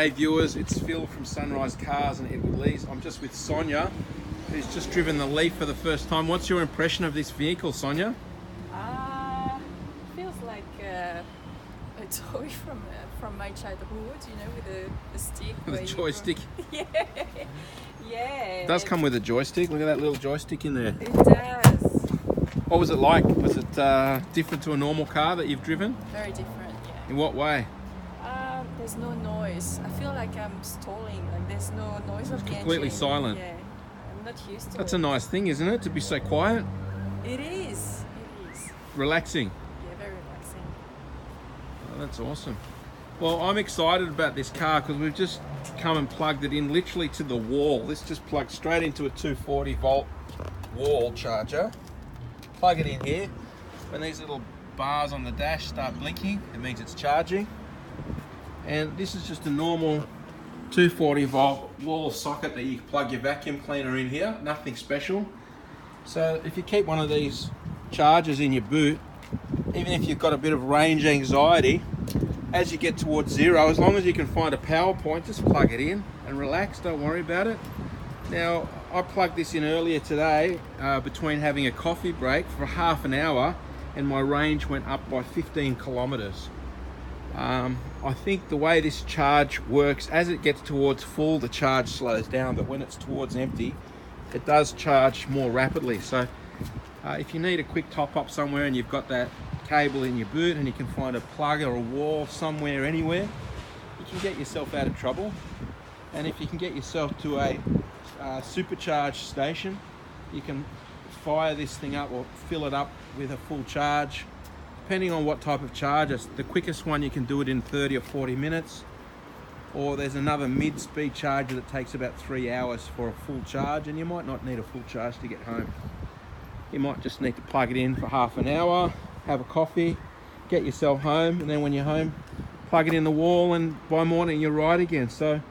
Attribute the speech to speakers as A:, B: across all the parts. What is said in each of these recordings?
A: Hey viewers, it's Phil from Sunrise Cars and Edward Lees. I'm just with Sonia, who's just driven the Leaf for the first time. What's your impression of this vehicle, Sonia?
B: Feels like a toy from my childhood, you know, with a stick.
A: The joystick.
B: Yeah, yeah.
A: It does come with a joystick. Look at that little joystick in there.
B: It does.
A: What was it like? Was it different to a normal car that you've driven?
B: Very different, yeah.
A: In what way?
B: There's no noise. I feel like I'm stalling. Like there's no noise of the engine.
A: Completely silent.
B: Yeah, I'm not used to
A: That's
B: it.
A: a nice thing, isn't it? To be so quiet.
B: It is. It is.
A: Relaxing.
B: Yeah, very relaxing.
A: Oh, that's awesome. Well, I'm excited about this car because we've just come and plugged it in literally to the wall. This just plugged straight into a 240 volt wall charger. Plug it in here. When these little bars on the dash start blinking, it means it's charging. And this is just a normal 240 volt wall socket that you plug your vacuum cleaner in here. Nothing special. So if you keep one of these chargers in your boot, even if you've got a bit of range anxiety, as you get towards zero, as long as you can find a power point, just plug it in and relax, don't worry about it. Now, I plugged this in earlier today between having a coffee break for half an hour, and my range went up by 15 kilometers. I think the way this charge works, as it gets towards full, the charge slows down, but when it's towards empty, it does charge more rapidly. So if you need a quick top up somewhere and you've got that cable in your boot and you can find a plug or a wall somewhere, anywhere, you can get yourself out of trouble. And if you can get yourself to a supercharged station, you can fire this thing up or fill it up with a full charge. Depending on what type of charger, the quickest one you can do it in 30 or 40 minutes, or there's another mid-speed charger that takes about 3 hours for a full charge, and you might not need a full charge to get home. You might just need to plug it in for half an hour, have a coffee, get yourself home, and then when you're home, plug it in the wall, and by morning you're right again. So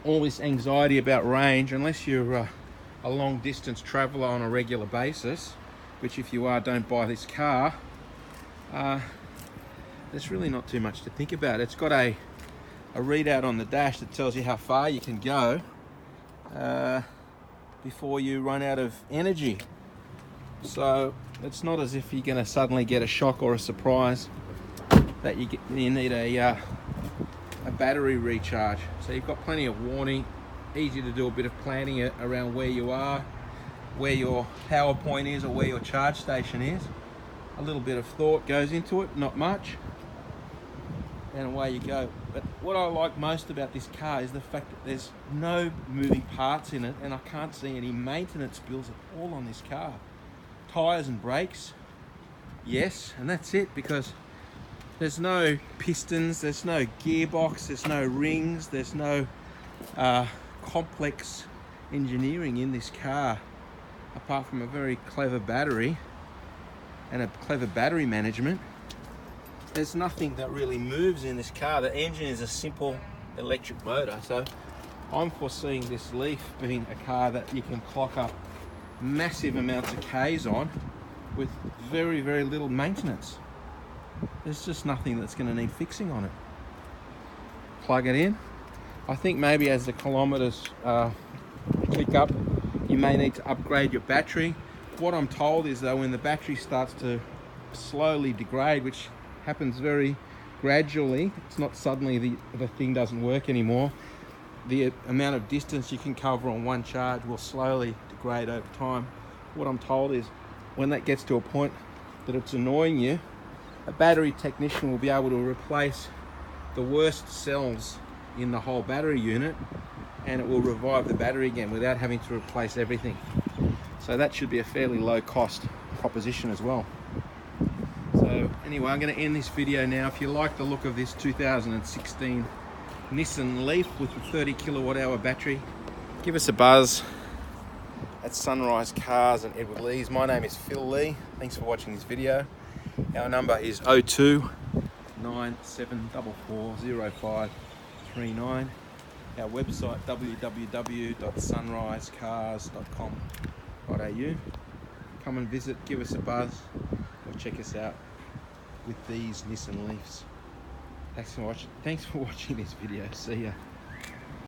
A: all this anxiety about range, unless you're a long distance traveler on a regular basis, which if you are, don't buy this car. There's really not too much to think about. It's got a readout on the dash that tells you how far you can go before you run out of energy. So it's not as if you're going to suddenly get a shock or a surprise that you need a battery recharge. So you've got plenty of warning, easy to do a bit of planning around where you are, where your power point is, or where your charge station is. A little bit of thought goes into it, not much, and away you go. But what I like most about this car is the fact that there's no moving parts in it, and I can't see any maintenance bills at all on this car. Tyres and brakes, yes, and that's it, because there's no pistons, there's no gearbox, there's no rings, there's no complex engineering in this car, apart from a very clever battery and a clever battery management. There's nothing that really moves in this car. The engine is a simple electric motor, so I'm foreseeing this Leaf being a car that you can clock up massive amounts of Ks on with very, very little maintenance. There's just nothing that's going to need fixing on it. Plug it in. I think maybe as the kilometers click up, you may need to upgrade your battery. What I'm told is though, when the battery starts to slowly degrade, which happens very gradually, it's not suddenly the thing doesn't work anymore, the amount of distance you can cover on one charge will slowly degrade over time. What I'm told is when that gets to a point that it's annoying you, a battery technician will be able to replace the worst cells in the whole battery unit, and it will revive the battery again without having to replace everything. So that should be a fairly low cost proposition as well. So anyway, I'm going to end this video now. If you like the look of this 2016 Nissan Leaf with the 30 kilowatt hour battery, give us a buzz at Sunrise Cars and Edward Lees. My name is Phil Lee. Thanks for watching this video. Our number is 02 9744 0539. Our website www.sunrisecars.com.au. Come and visit, give us a buzz, or check us out with these Nissan Leafs. Thanks for watching this video. See ya.